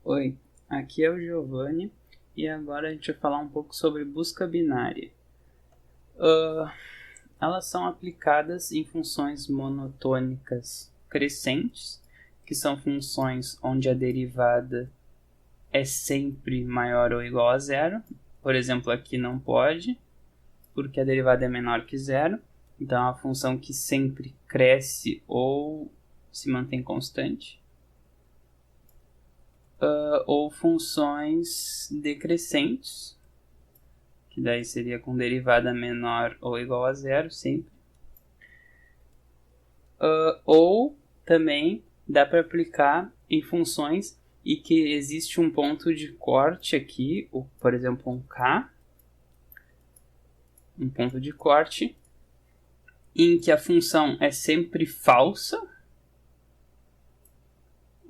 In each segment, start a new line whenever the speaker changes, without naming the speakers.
Oi, aqui é o Giovanni e agora a gente vai falar um pouco sobre busca binária. Elas são aplicadas em funções monotônicas crescentes, que são funções onde a derivada é sempre maior ou igual a zero. Por exemplo, aqui não pode, porque a derivada é menor que zero. Então é uma função que sempre cresce ou se mantém constante. Ou funções decrescentes, que daí seria com derivada menor ou igual a zero sempre. Ou também dá para aplicar em funções e que existe um ponto de corte aqui, ou, por exemplo, um K, um ponto de corte, em que a função é sempre falsa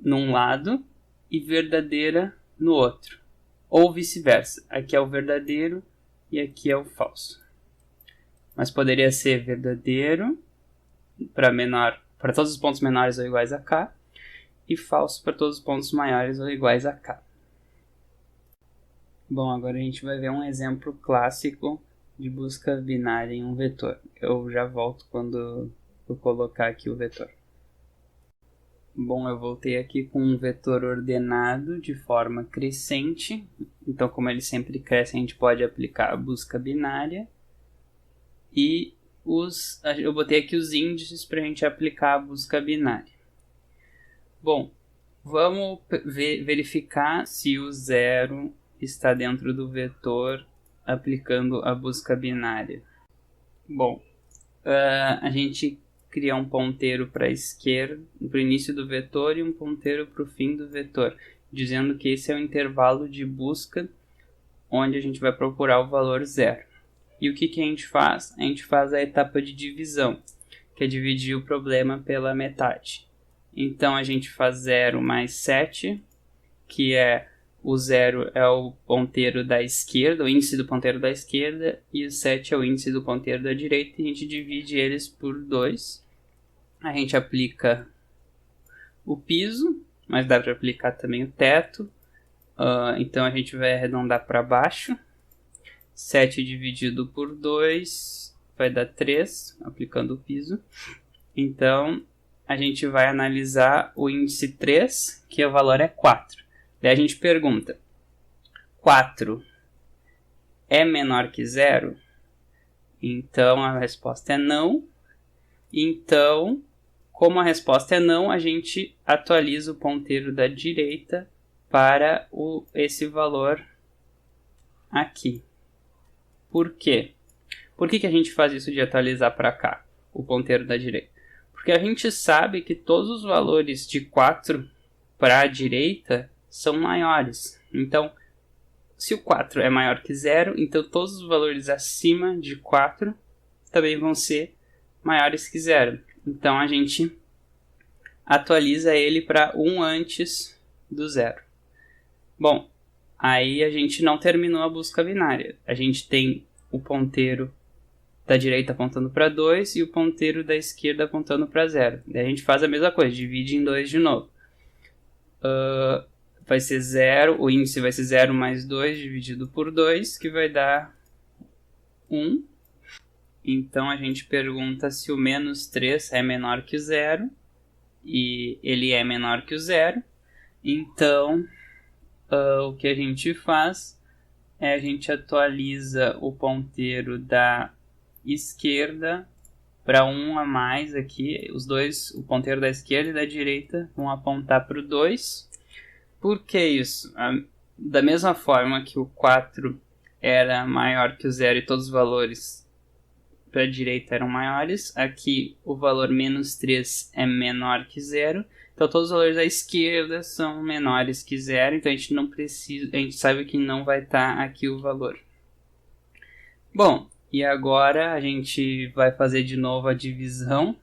num lado e verdadeira no outro, ou vice-versa. Aqui é o verdadeiro e aqui é o falso. Mas poderia ser verdadeiro para todos os pontos menores ou iguais a k, e falso para todos os pontos maiores ou iguais a k. Bom, agora a gente vai ver um exemplo clássico de busca binária em um vetor. Eu já volto quando eu colocar aqui o vetor. Bom, eu voltei aqui com um vetor ordenado de forma crescente. Então, como ele sempre cresce, a gente pode aplicar a busca binária. E eu botei aqui os índices para a gente aplicar a busca binária. Bom, vamos verificar se o zero está dentro do vetor aplicando a busca binária. Bom, a gente cria um ponteiro para a esquerda, para o início do vetor, e um ponteiro para o fim do vetor, dizendo que esse é o intervalo de busca onde a gente vai procurar o valor zero. E o que a gente faz? A gente faz a etapa de divisão, que é dividir o problema pela metade. Então a gente faz 0 mais 7, que é o 0 é o ponteiro da esquerda, o índice do ponteiro da esquerda, e o 7 é o índice do ponteiro da direita, e a gente divide eles por 2. A gente aplica o piso, mas dá para aplicar também o teto. Então a gente vai arredondar para baixo. 7 dividido por 2 vai dar 3, aplicando o piso. Então a gente vai analisar o índice 3, que o valor é 4. Daí a gente pergunta: 4 é menor que 0? Então a resposta é não. Então, como a resposta é não, a gente atualiza o ponteiro da direita para esse valor aqui. Por quê? Por que a gente faz isso de atualizar para cá, o ponteiro da direita? Porque a gente sabe que todos os valores de 4 para a direita são maiores. Então, se o 4 é maior que 0, então todos os valores acima de 4 também vão ser maiores que 0. Então a gente atualiza ele para 1 antes do 0. Bom, aí a gente não terminou a busca binária. A gente tem o ponteiro da direita apontando para 2 e o ponteiro da esquerda apontando para 0. Daí a gente faz a mesma coisa, divide em 2 de novo. Vai ser 0, o índice vai ser 0 mais 2 dividido por 2, que vai dar 1. Então a gente pergunta se o menos 3 é menor que o 0, e ele é menor que o 0. Então o que a gente faz é a gente atualiza o ponteiro da esquerda para 1 a mais aqui. Os dois, o ponteiro da esquerda e da direita, vão apontar para o 2. Por que isso? Da mesma forma que o 4 era maior que o 0 e todos os valores para a direita eram maiores, aqui o valor menos 3 é menor que 0. Então todos os valores da esquerda são menores que 0, então a gente não precisa, a gente sabe que não vai estar aqui o valor. Bom, e agora a gente vai fazer de novo a divisão,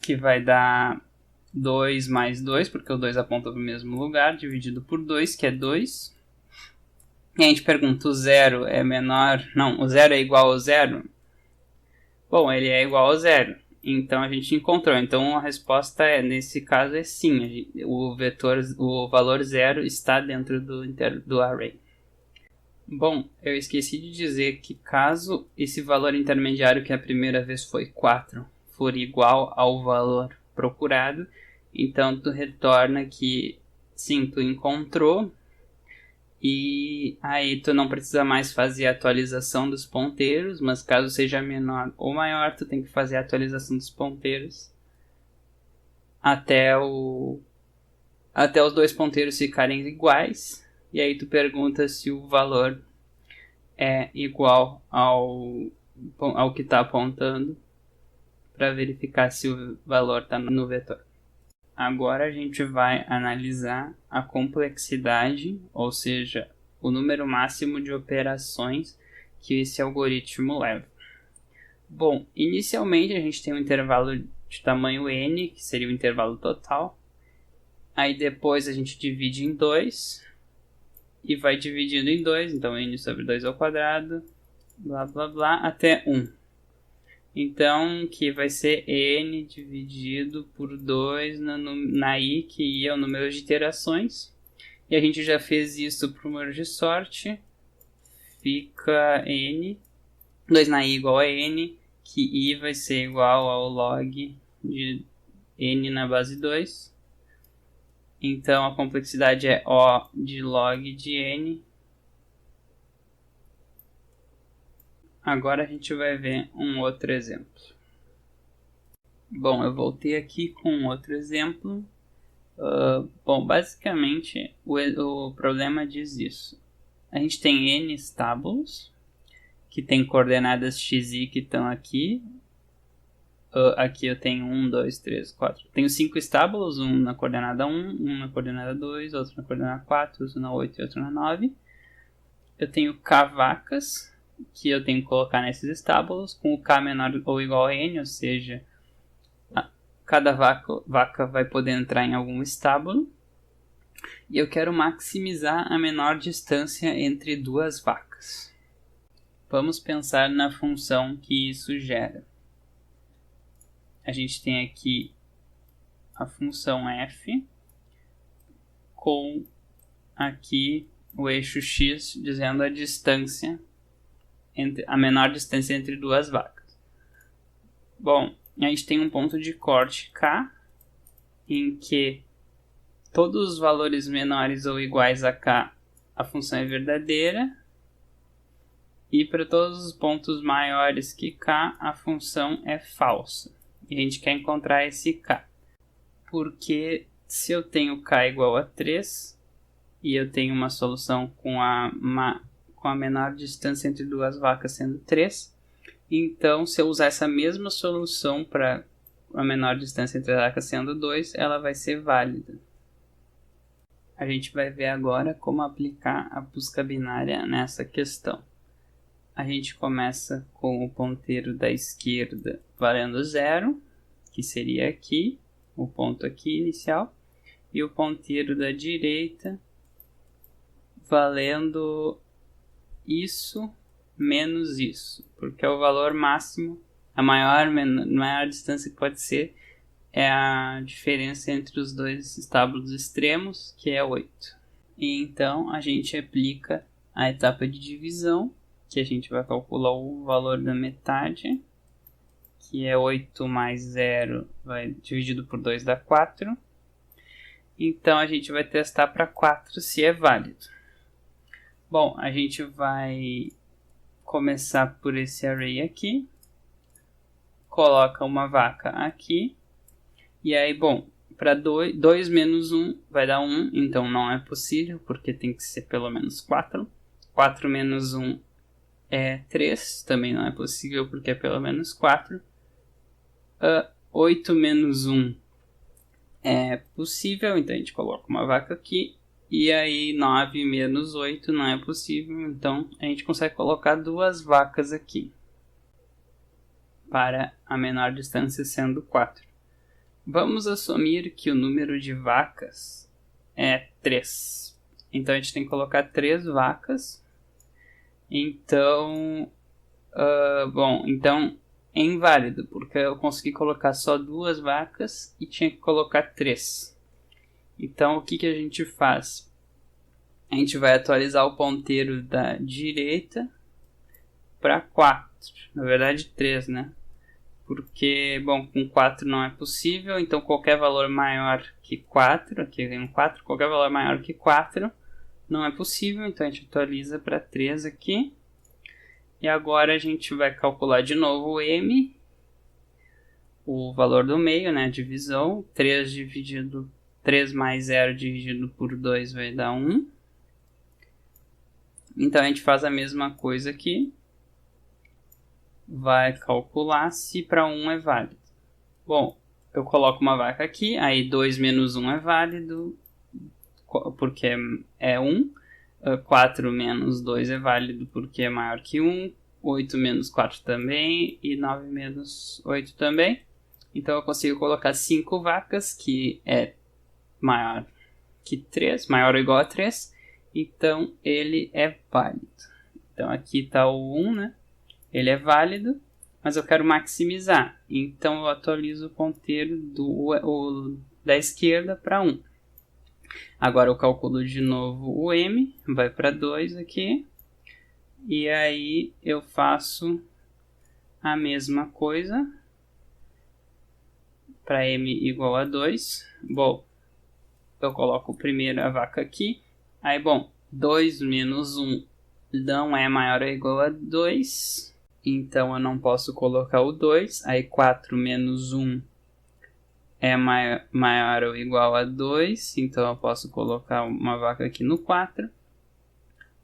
que vai dar 2 mais 2, porque o 2 aponta para o mesmo lugar, dividido por 2, que é 2. E a gente pergunta, o 0 é menor... Não, o 0 é igual ao 0? Bom, ele é igual ao 0. Então a gente encontrou. Então a resposta nesse caso é sim. O valor 0 está dentro do array. Bom, eu esqueci de dizer que caso esse valor intermediário, que a primeira vez foi 4, for igual ao valor procurado, então tu retorna que sim, tu encontrou, e aí tu não precisa mais fazer a atualização dos ponteiros, mas caso seja menor ou maior, tu tem que fazer a atualização dos ponteiros até os dois ponteiros ficarem iguais, e aí tu pergunta se o valor é igual ao que está apontando, para verificar se o valor está no vetor. Agora a gente vai analisar a complexidade, ou seja, o número máximo de operações que esse algoritmo leva. Bom, inicialmente a gente tem um intervalo de tamanho n, que seria o intervalo total. Aí depois a gente divide em 2 e vai dividindo em 2, então n sobre 2 ao quadrado, blá blá blá, até 1. Então, que vai ser n dividido por 2 na i, que i é o número de iterações. E a gente já fez isso para o número de sorte. Fica n, 2 na i igual a n, que i vai ser igual ao log de n na base 2. Então, a complexidade é O de log de n. Agora a gente vai ver um outro exemplo. Bom, eu voltei aqui com outro exemplo. Bom, basicamente o problema diz isso. A gente tem n estábulos, que tem coordenadas x e y que estão aqui. Aqui eu tenho 1, 2, 3, 4. Tenho 5 estábulos, um na coordenada 1, um na coordenada 2, outro na coordenada 4, outro na 8 e outro na 9. Eu tenho k vacas, que eu tenho que colocar nesses estábulos, com o k menor ou igual a n, ou seja, cada vaca vai poder entrar em algum estábulo. E eu quero maximizar a menor distância entre duas vacas. Vamos pensar na função que isso gera. A gente tem aqui a função f, com aqui o eixo x dizendo a distância, a menor distância entre duas vacas. Bom, a gente tem um ponto de corte k, em que todos os valores menores ou iguais a k, a função é verdadeira, e para todos os pontos maiores que k, a função é falsa. E a gente quer encontrar esse k. Porque se eu tenho k igual a 3, e eu tenho uma solução com a menor distância entre duas vacas sendo 3, então se eu usar essa mesma solução para a menor distância entre as vacas sendo 2, ela vai ser válida. A gente vai ver agora como aplicar a busca binária nessa questão. A gente começa com o ponteiro da esquerda valendo 0, que seria aqui, o ponto aqui inicial, e o ponteiro da direita valendo isso menos isso, porque é o valor máximo, a maior distância que pode ser é a diferença entre os dois estábulos extremos, que é 8. E então a gente aplica a etapa de divisão, que a gente vai calcular o valor da metade, que é 8 mais 0 dividido por 2 dá 4. Então a gente vai testar para 4 se é válido. Bom, a gente vai começar por esse array aqui, coloca uma vaca aqui, e aí, bom, para 2 menos 1 vai dar 1, então não é possível, porque tem que ser pelo menos 4. 4 menos 1 é 3, também não é possível, porque é pelo menos 4. 8 menos 1 é possível, então a gente coloca uma vaca aqui. E aí 9 menos 8 não é possível, então a gente consegue colocar duas vacas aqui, para a menor distância sendo 4. Vamos assumir que o número de vacas é 3. Então a gente tem que colocar 3 vacas. Então, é inválido, porque eu consegui colocar só 2 vacas e tinha que colocar 3. Então, o que a gente faz? A gente vai atualizar o ponteiro da direita para 4. Na verdade, 3, né? Porque, bom, com 4 não é possível, então qualquer valor maior que 4, aqui tem um 4, qualquer valor maior que 4 não é possível, então a gente atualiza para 3 aqui. E agora a gente vai calcular de novo o m, o valor do meio, né, a divisão. 3 mais 0 dividido por 2 vai dar 1. Então a gente faz a mesma coisa aqui. Vai calcular se para 1 é válido. Bom, eu coloco uma vaca aqui, aí 2 menos 1 é válido, porque é 1. 4 menos 2 é válido porque é maior que 1. 8 menos 4 também. E 9 menos 8 também. Então eu consigo colocar 5 vacas, que é maior que 3, maior ou igual a 3. Então ele é válido. Então aqui está o 1, né? Ele é válido, mas eu quero maximizar. Então eu atualizo o ponteiro da esquerda para 1. Agora eu calculo de novo o m, vai para 2 aqui. E aí eu faço a mesma coisa para m igual a 2. Bom, eu coloco primeiro a vaca aqui. Aí, bom, 2 menos 1 não é maior ou igual a 2. Então eu não posso colocar o 2. Aí 4 menos 1 é maior ou igual a 2. Então eu posso colocar uma vaca aqui no 4.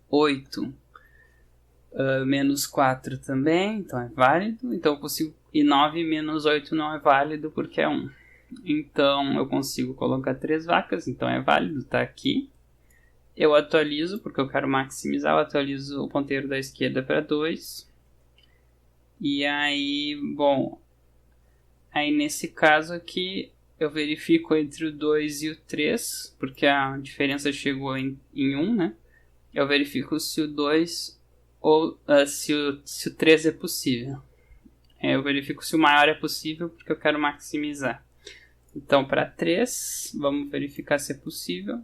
8 menos 4 também, então é válido. Então eu consigo. E 9 menos 8 não é válido porque é 1. Então eu consigo colocar 3 vacas, então é válido, tá aqui. Eu atualizo, porque eu quero maximizar, eu atualizo o ponteiro da esquerda para 2. E aí, bom, aí nesse caso aqui eu verifico entre o 2 e o 3, porque a diferença chegou em 1, né? Eu verifico se o 2 ou se o 3 é possível. Eu verifico se o maior é possível, porque eu quero maximizar. Então, para 3, vamos verificar se é possível.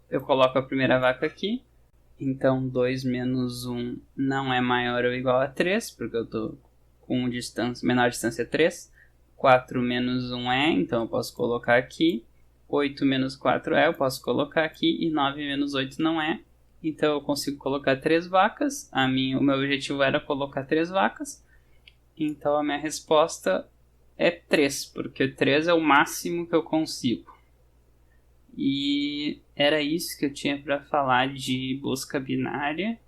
Eu coloco a primeira vaca aqui. Então, 2 menos 1 não é maior ou igual a 3, porque eu estou com menor distância 3. 4 menos 1 é, então eu posso colocar aqui. 8 menos 4 é, eu posso colocar aqui. E 9 menos 8 não é. Então eu consigo colocar 3 vacas. O meu objetivo era colocar 3 vacas. Então a minha resposta é 3, porque 3 é o máximo que eu consigo. E era isso que eu tinha para falar de busca binária.